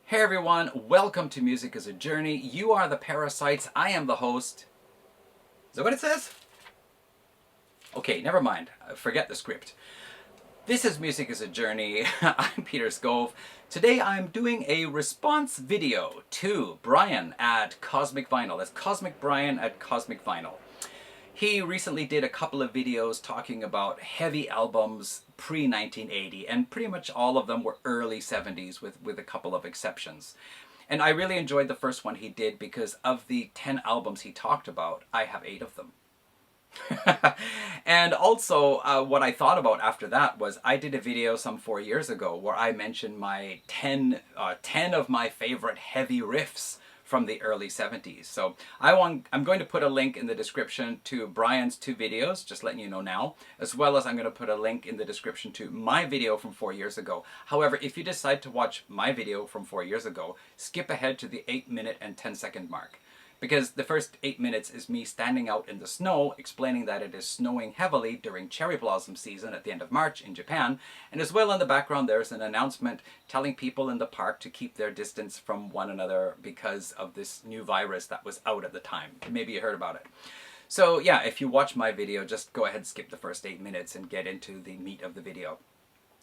Hey everyone, welcome to Music is a Journey. You are the Parasites, I am the host. Is that what it says? Okay, never mind. Forget the script. This is Music is a Journey. I'm Peter Scove. Today I'm doing a response video to Brian at Cosmic Vinyl. That's Cosmic Brian at Cosmic Vinyl. He recently did a couple of videos talking about heavy albums pre-1980, and pretty much all of them were early 70s with a couple of exceptions. And I really enjoyed the first one he did because of the 10 albums he talked about, I have 8 of them. And also what I thought about after that was I did a video some 4 years ago where I mentioned my 10 of my favorite heavy riffs from the early 70s. So I'm going to put a link in the description to Brian's 2 videos, just letting you know now, as well as I'm going to put a link in the description to my video from 4 years ago. However, if you decide to watch my video from 4 years ago, skip ahead to the 8-minute and 10-second mark. Because the first 8 minutes is me standing out in the snow, explaining that it is snowing heavily during cherry blossom season at the end of March in Japan, and as well in the background there's an announcement telling people in the park to keep their distance from one another because of this new virus that was out at the time. Maybe you heard about it. So yeah, if you watch my video, just go ahead and skip the first 8 minutes and get into the meat of the video.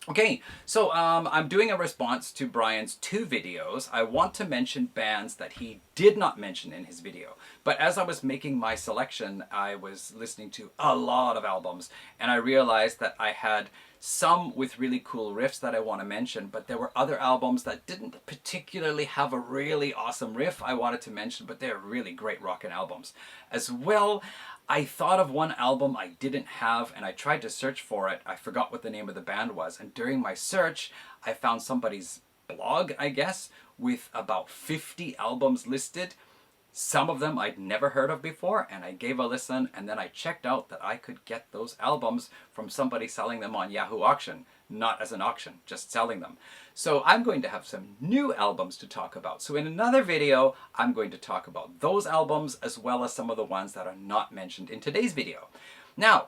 Okay, so I'm doing a response to Brian's 2 videos. I want to mention bands that he did not mention in his video. But as I was making my selection, I was listening to a lot of albums, and I realized that I had some with really cool riffs that I want to mention, but there were other albums that didn't particularly have a really awesome riff I wanted to mention, but they're really great rockin' albums. As well, I thought of one album I didn't have, and I tried to search for it. I forgot what the name of the band was, and during my search, I found somebody's blog, I guess, with about 50 albums listed. Some of them I'd never heard of before, and I gave a listen, and then I checked out that I could get those albums from somebody selling them on Yahoo Auction. Not as an auction, just selling them. So I'm going to have some new albums to talk about. So in another video, I'm going to talk about those albums as well as some of the ones that are not mentioned in today's video. Now,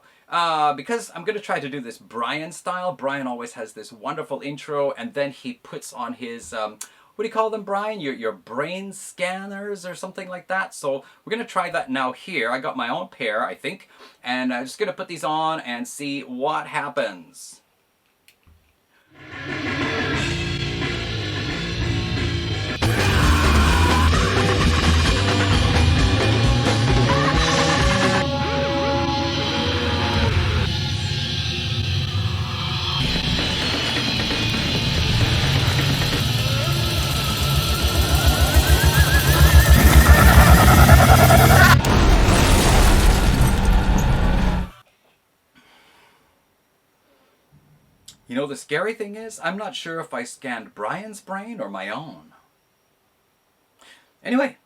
because I'm going to try to do this Brian style, Brian always has this wonderful intro, and then he puts on his, what do you call them, Brian? Your brain scanners or something like that. So we're going to try that now here. I got my own pair, I think, and I'm just going to put these on and see what happens. You know, the scary thing is, I'm not sure if I scanned Brian's brain or my own. Anyway,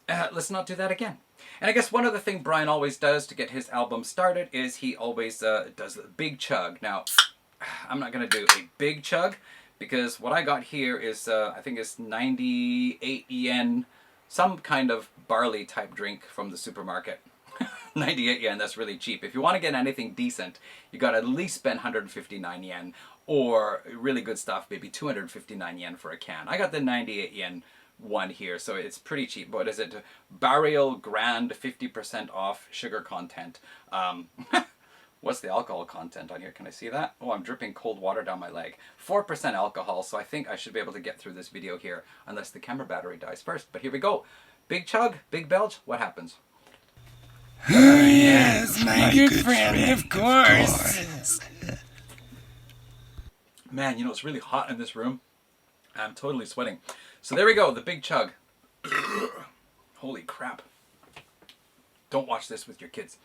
let's not do that again. And I guess one other thing Brian always does to get his album started is he always does a big chug. Now, I'm not going to do a big chug because what I got here is, I think it's 98 yen, some kind of barley type drink from the supermarket. 98 yen, that's really cheap. If you want to get anything decent, you got to at least spend 159 yen, or really good stuff, maybe 259 yen for a can. I got the 98 yen one here, so it's pretty cheap. What is it? Burial Grand, 50% off, sugar content. What's the alcohol content on here? Can I see that? Oh, I'm dripping cold water down my leg. 4% alcohol, so I think I should be able to get through this video here, unless the camera battery dies first. But here we go. Big chug, big belch, what happens? Oh yes, my good friend, of course. Man, you know, it's really hot in this room. I'm totally sweating. So there we go, the big chug. Holy crap. Don't watch this with your kids.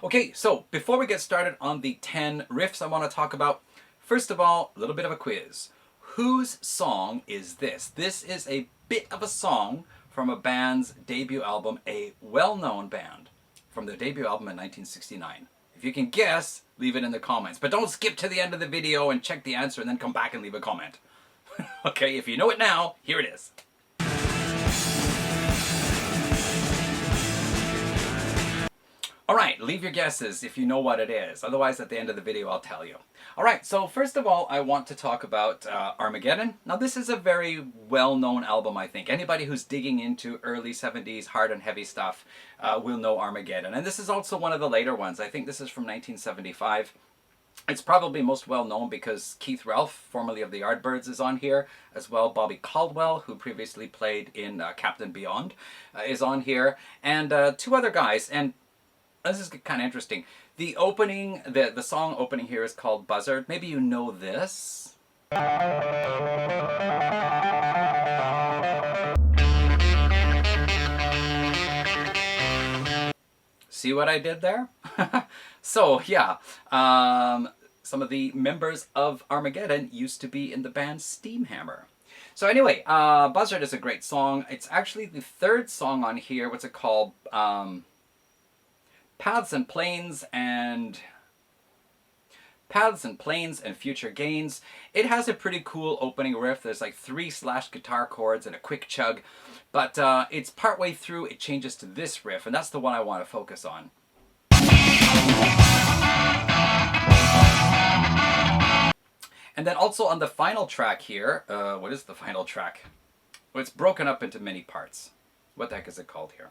Okay, so before we get started on the 10 riffs I want to talk about, first of all, a little bit of a quiz. Whose song is this? This is a bit of a song from a band's debut album, a well-known band, from their debut album in 1969. If you can guess, leave it in the comments. But don't skip to the end of the video and check the answer and then come back and leave a comment. Okay, if you know it now, here it is. Alright, leave your guesses if you know what it is. Otherwise, at the end of the video, I'll tell you. Alright, so first of all, I want to talk about Armageddon. Now, this is a very well-known album, I think. Anybody who's digging into early 70s hard and heavy stuff will know Armageddon. And this is also one of the later ones. I think this is from 1975. It's probably most well known because Keith Relf, formerly of the Yardbirds, is on here, as well Bobby Caldwell, who previously played in Captain Beyond, is on here, and two other guys. And this is kind of interesting. The opening, the song opening here is called Buzzard. Maybe you know this. See what I did there? So, yeah. Some of the members of Armageddon used to be in the band Steamhammer. So anyway, Buzzard is a great song. It's actually the third song on here. What's it called? Paths and Plains and Future Gains. It has a pretty cool opening riff. There's like 3 slash guitar chords and a quick chug. But it's partway through, it changes to this riff, and that's the one I want to focus on. And then also on the final track here, what is the final track? Well, it's broken up into many parts. What the heck is it called here?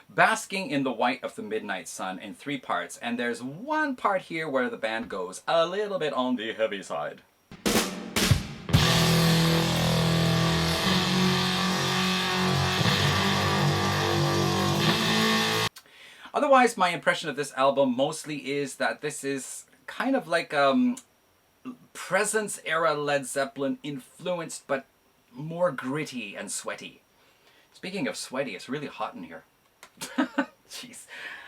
Basking in the White of the Midnight Sun in 3 parts, and there's one part here where the band goes a little bit on the heavy side. Otherwise, my impression of this album mostly is that this is kind of like Presence era Led Zeppelin influenced, but more gritty and sweaty. Speaking of sweaty, it's really hot in here. Jeez.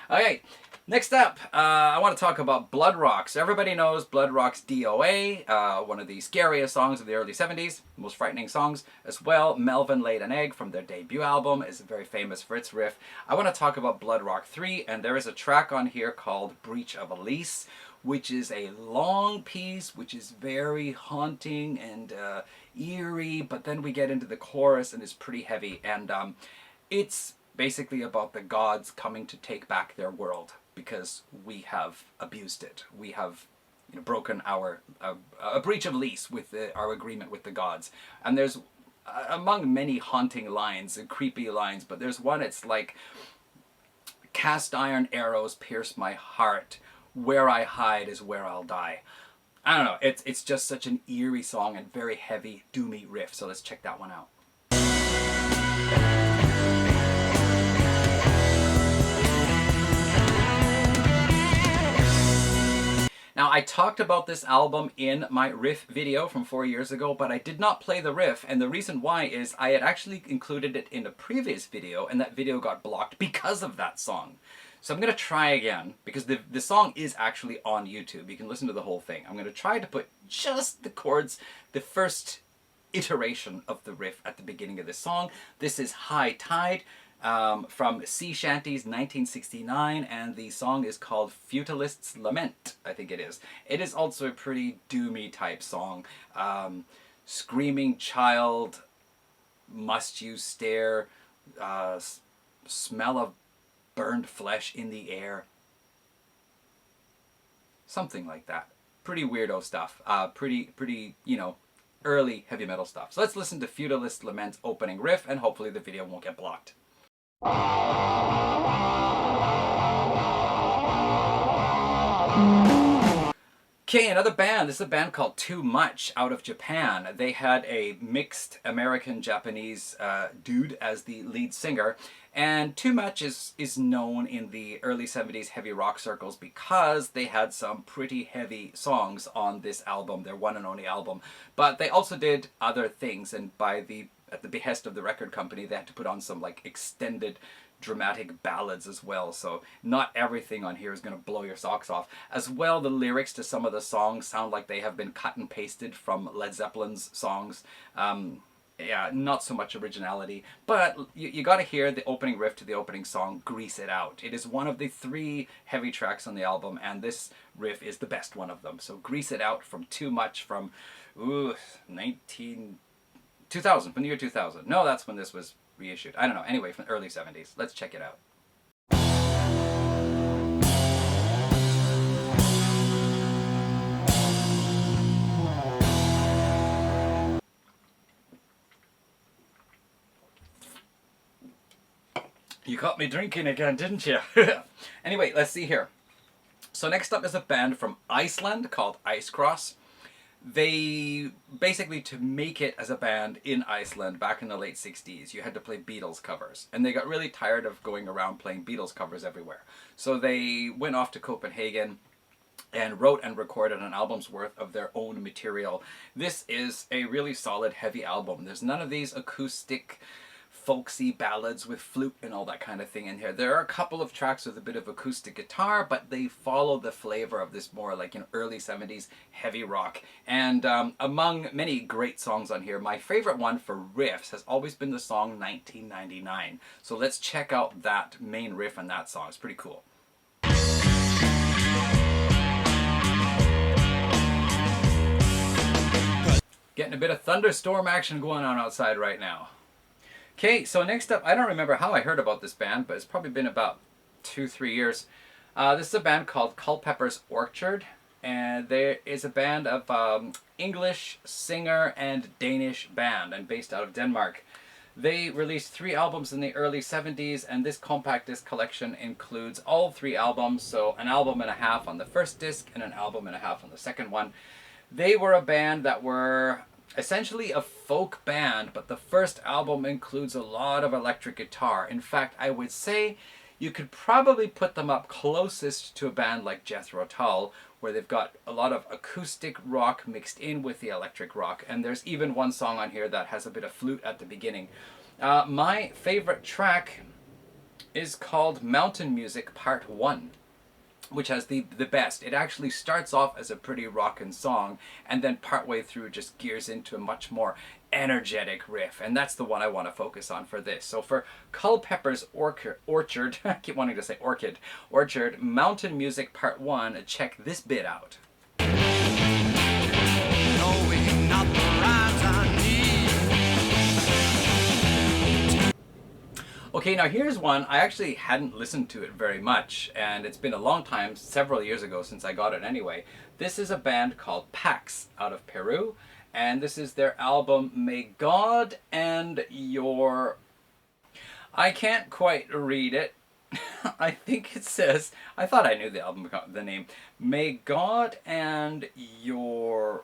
Okay, next up, I want to talk about Blood Rocks. Everybody knows Blood Rocks DOA, one of the scariest songs of the early 70s, most frightening songs. As well, Melvin Laid an Egg from their debut album is very famous for its riff. I want to talk about Blood Rock 3, and there is a track on here called Breach of a Lease, which is a long piece, which is very haunting and eerie, but then we get into the chorus and it's pretty heavy, and it's basically about the gods coming to take back their world because we have abused it. We have broken our a breach of lease with our agreement with the gods. And there's among many haunting lines and creepy lines, but there's one, it's like, cast iron arrows pierce my heart, where I hide is where I'll die. I don't know, it's just such an eerie song and very heavy, doomy riff, so let's check that one out. Now, I talked about this album in my riff video from 4 years ago, but I did not play the riff, and the reason why is I had actually included it in a previous video, and that video got blocked because of that song. So I'm going to try again, because the song is actually on YouTube. You can listen to the whole thing. I'm going to try to put just the chords, the first iteration of the riff at the beginning of the song. This is High Tide. From Sea Shanties 1969, and the song is called Futilist's Lament, I think it is. It is also a pretty doomy type song. Screaming child, must you stare, smell of burned flesh in the air. Something like that. Pretty weirdo stuff. Pretty, early heavy metal stuff. So let's listen to Futilist's Lament's opening riff, and hopefully the video won't get blocked. Okay, another band. This is a band called Too Much out of Japan. They had a mixed American-Japanese dude as the lead singer, and Too Much is known in the early 70s heavy rock circles because they had some pretty heavy songs on this album, their one and only album. But they also did other things, and at the behest of the record company, they had to put on some like extended dramatic ballads as well, so not everything on here is going to blow your socks off. As well, the lyrics to some of the songs sound like they have been cut and pasted from Led Zeppelin's songs. Yeah, not so much originality, but you got to hear the opening riff to the opening song, Grease It Out. It is one of the 3 heavy tracks on the album, and this riff is the best one of them. So Grease It Out from Too Much from 2000, from the year 2000. No, that's when this was reissued. I don't know. Anyway, from the early 70s. Let's check it out. You caught me drinking again, didn't you? Anyway, let's see here. So next up is a band from Iceland called Ice Cross. They basically, to make it as a band in Iceland back in the late 60s, you had to play Beatles covers. And they got really tired of going around playing Beatles covers everywhere. So they went off to Copenhagen and wrote and recorded an album's worth of their own material. This is a really solid, heavy album. There's none of these acoustic, folksy ballads with flute and all that kind of thing in here. There are a couple of tracks with a bit of acoustic guitar, but they follow the flavor of this more like early 70s heavy rock. And among many great songs on here, my favorite one for riffs has always been the song 1999. So let's check out that main riff on that song. It's pretty cool. Getting a bit of thunderstorm action going on outside right now. Okay, so next up, I don't remember how I heard about this band, but it's probably been about 2-3 years. This is a band called Culpeper's Orchard, and there is a band of English singer and Danish band, and based out of Denmark. They released 3 albums in the early 70s, and this compact disc collection includes all 3 albums, so an album and a half on the first disc and an album and a half on the second one. They were a band that were essentially a folk band, but the first album includes a lot of electric guitar. In fact, I would say you could probably put them up closest to a band like Jethro Tull, where they've got a lot of acoustic rock mixed in with the electric rock, and there's even one song on here that has a bit of flute at the beginning. My favorite track is called Mountain Music Part 1. Which has the best. It actually starts off as a pretty rockin' song, and then partway through just gears into a much more energetic riff, and that's the one I want to focus on for this. So for Culpeper's Orchard, I keep wanting to say Orchard, Mountain Music Part 1, check this bit out. Knowing not the rise I need. Okay, now here's one. I actually hadn't listened to it very much, and it's been a long time, several years ago since I got it anyway. This is a band called Pax out of Peru, and this is their album May God and Your... I can't quite read it. I think it says, I thought I knew the album, the name. May God and Your...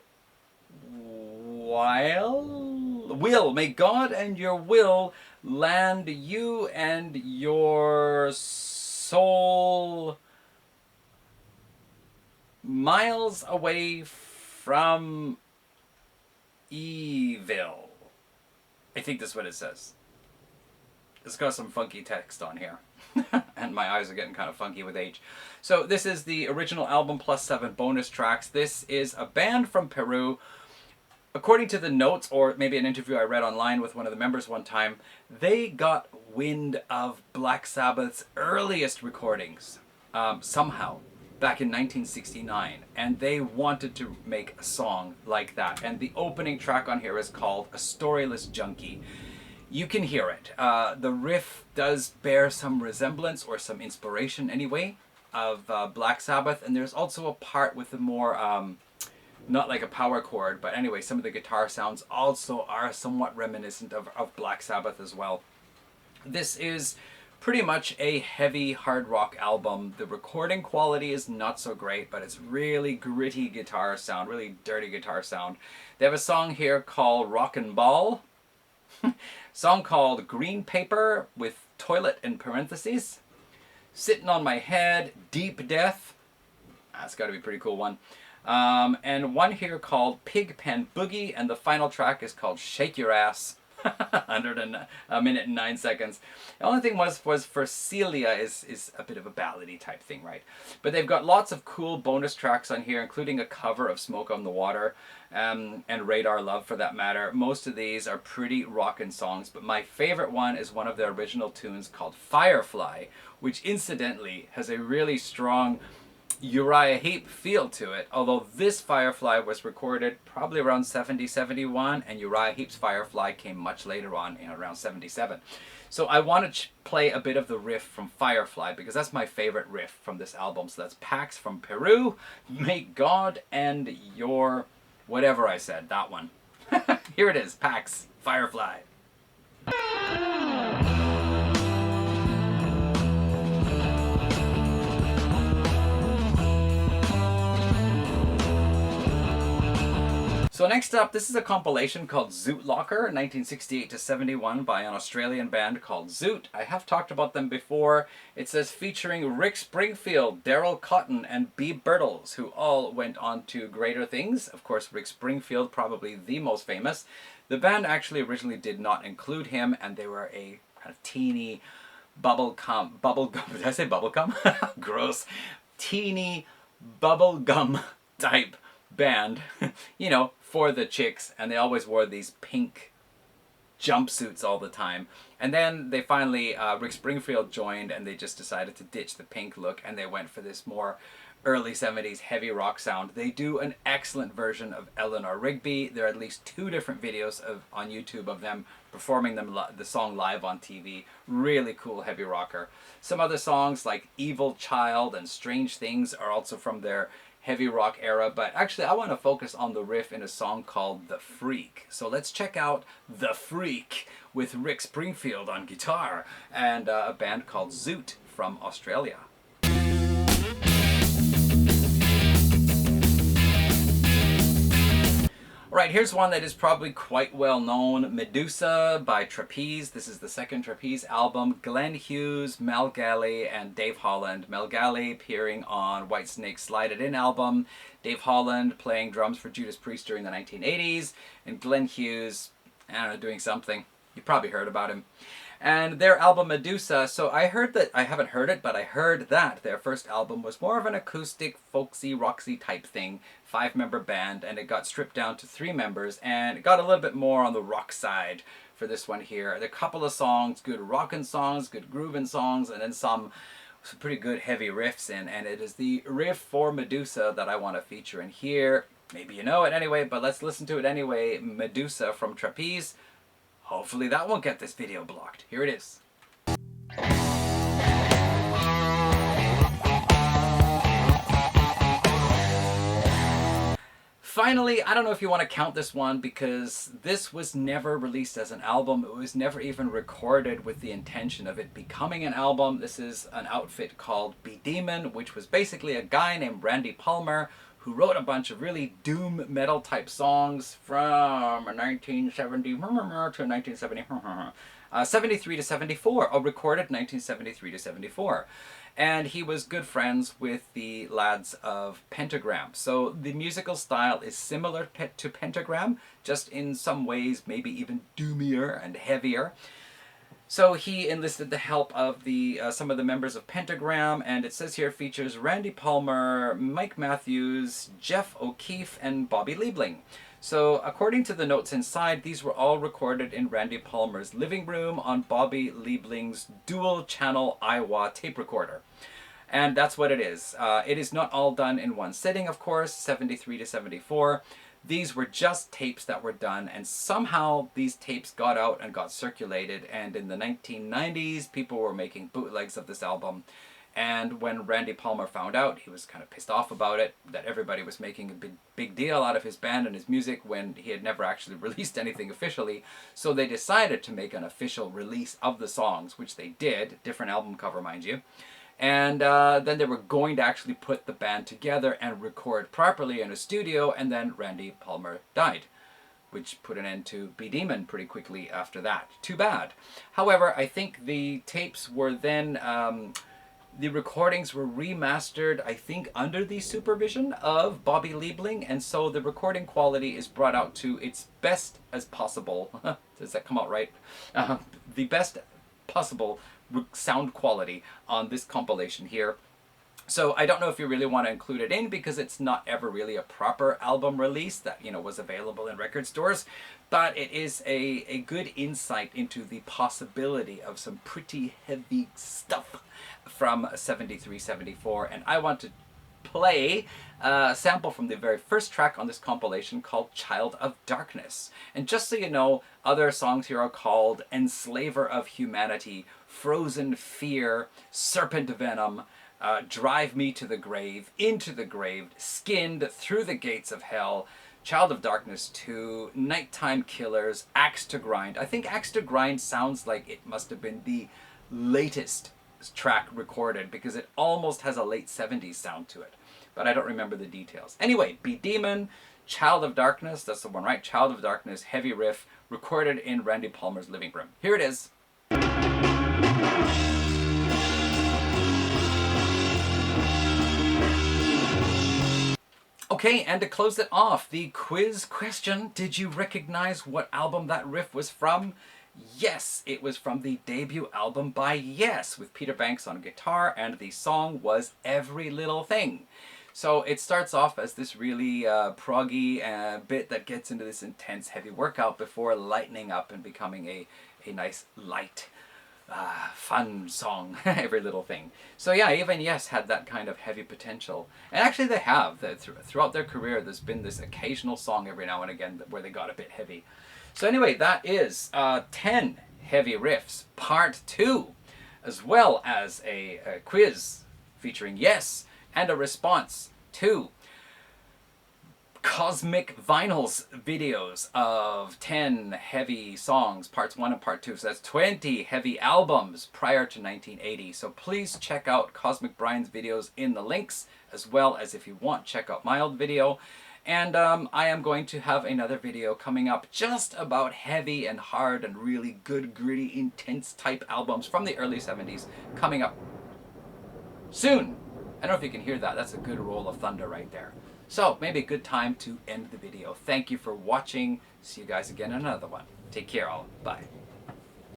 Will. May God and your will land you and your soul miles away from evil. I think that's what it says. It's got some funky text on here. And my eyes are getting kind of funky with age. So this is the original album plus 7 bonus tracks. This is a band from Peru. According to the notes, or maybe an interview I read online with one of the members one time, they got wind of Black Sabbath's earliest recordings, somehow, back in 1969, and they wanted to make a song like that. And the opening track on here is called A Storyless Junkie. You can hear it. The riff does bear some resemblance, or some inspiration anyway, of Black Sabbath, and there's also a part with the more... not like a power chord, but anyway, some of the guitar sounds also are somewhat reminiscent of Black Sabbath as well. This is pretty much a heavy hard rock album. The recording quality is not so great, but it's really gritty guitar sound, really dirty guitar sound. They have a song here called Rockin' Ball, song called Green Paper with toilet in parentheses, Sitting on My Head, Deep Death, that's got to be a pretty cool one. And one here called Pigpen Boogie, and the final track is called Shake Your Ass, under a minute and 9 seconds. The only thing was for Celia is a bit of a ballady type thing, right? But they've got lots of cool bonus tracks on here, including a cover of Smoke on the Water, and Radar Love for that matter. Most of these are pretty rockin' songs, but my favorite one is one of their original tunes called Firefly, which incidentally has a really strong Uriah Heep feel to it, although this Firefly was recorded probably around 70, 71, and Uriah Heep's Firefly came much later on, around 77. So I want to play a bit of the riff from Firefly, because that's my favorite riff from this album. So that's Pax from Peru, May God and Your... whatever I said, that one. Here it is, Pax, Firefly. So next up, this is a compilation called Zoot Locker, 1968 to 71, by an Australian band called Zoot. I have talked about them before. It says featuring Rick Springfield, Daryl Cotton, and B. Birtles, who all went on to greater things. Of course, Rick Springfield, probably the most famous. The band actually originally did not include him, and they were a kind of teeny bubblegum, did I say bubblegum? Gross. Teeny bubblegum type band, you know, for the chicks, and they always wore these pink jumpsuits all the time. And then they finally, Rick Springfield joined, and they just decided to ditch the pink look, and they went for this more early 70s heavy rock sound. They do an excellent version of Eleanor Rigby. There are at least 2 different videos on YouTube of them performing the song live on TV. Really cool heavy rocker. Some other songs like Evil Child and Strange Things are also from their heavy rock era, but actually I want to focus on the riff in a song called The Freak. So let's check out The Freak with Rick Springfield on guitar and a band called Zoot from Australia. Alright, here's one that is probably quite well known, Medusa by Trapeze. This is the second Trapeze album. Glenn Hughes, Mel Galley, and Dave Holland. Mel Galley appearing on Whitesnake's Slide It In album. Dave Holland playing drums for Judas Priest during the 1980s. And Glenn Hughes, I don't know, doing something. You probably heard about him. And their album Medusa, so I heard that, I haven't heard it, but I heard that their first album was more of an acoustic, folksy, roxy type thing, 5-member band, and it got stripped down to 3 members, and it got a little bit more on the rock side for this one here. There are a couple of songs, good rockin' songs, good groovin' songs, and then some pretty good heavy riffs in, and it is the riff for Medusa that I want to feature in here. Maybe you know it anyway, but let's listen to it anyway. Medusa from Trapeze. Hopefully that won't get this video blocked. Here it is. Finally, I don't know if you want to count this one because this was never released as an album. It was never even recorded with the intention of it becoming an album. This is an outfit called Be Demon, which was basically a guy named Randy Palmer who wrote a bunch of really doom metal type songs from 1970 to 1970, 73 to 74, recorded 1973 to 74. And he was good friends with the lads of Pentagram. So the musical style is similar to Pentagram, just in some ways maybe even doomier and heavier. So he enlisted the help of some of the members of Pentagram, and it says here features Randy Palmer, Mike Matthews, Jeff O'Keefe, and Bobby Liebling. So according to the notes inside, these were all recorded in Randy Palmer's living room on Bobby Liebling's dual-channel Iowa tape recorder. And that's what it is. It is not all done in one sitting, of course, 73 to 74. These were just tapes that were done, and somehow these tapes got out and got circulated, and in the 1990s people were making bootlegs of this album. And when Randy Palmer found out, he was kind of pissed off about it, that everybody was making a big deal out of his band and his music when he had never actually released anything officially. So they decided to make an official release of the songs, which they did, different album cover mind you. And then they were going to actually put the band together and record properly in a studio, and then Randy Palmer died, which put an end to Be Demon pretty quickly after that. Too bad. However, I think the tapes were then, the recordings were remastered, I think, under the supervision of Bobby Liebling, and so the recording quality is brought out to its best as possible. Does that come out right? The best possible sound quality on this compilation here. So I don't know if you really want to include it in because it's not ever really a proper album release that, you know, was available in record stores, but it is a good insight into the possibility of some pretty heavy stuff from 73, 74, and I want to play a sample from the very first track on this compilation called Child of Darkness. And just so you know, other songs here are called Enslaver of Humanity, Frozen Fear, Serpent Venom, Drive Me to the Grave, Into the Grave, Skinned, Through the Gates of Hell, Child of Darkness 2, Nighttime Killers, Axe to Grind. I think Axe to Grind sounds like it must have been the latest track recorded because it almost has a late 70s sound to it, but I don't remember the details. Anyway, Be Demon, Child of Darkness, that's the one, right? Child of Darkness, heavy riff, recorded in Randy Palmer's living room. Here it is. Okay, and to close it off, the quiz question, did you recognize what album that riff was from? Yes, it was from the debut album by Yes, with Peter Banks on guitar, and the song was Every Little Thing. So it starts off as this really proggy bit that gets into this intense heavy workout before lightening up and becoming a nice light fun song, Every Little Thing. So yeah, even Yes had that kind of heavy potential. And actually they have. Throughout their career, there's been this occasional song every now and again where they got a bit heavy. So anyway, that is 10 heavy riffs, part 2, as well as a quiz featuring Yes and a response to Cosmic Vinyl's videos of 10 heavy songs, parts 1 and part 2. So that's 20 heavy albums prior to 1980. So please check out Cosmic Brian's videos in the links, as well as, if you want, check out my old video. And I am going to have another video coming up just about heavy and hard and really good, gritty, intense type albums from the early 70s coming up soon. I don't know if you can hear that. That's a good roll of thunder right there. So maybe a good time to end the video. Thank you for watching. See you guys again in another one. Take care all. Bye.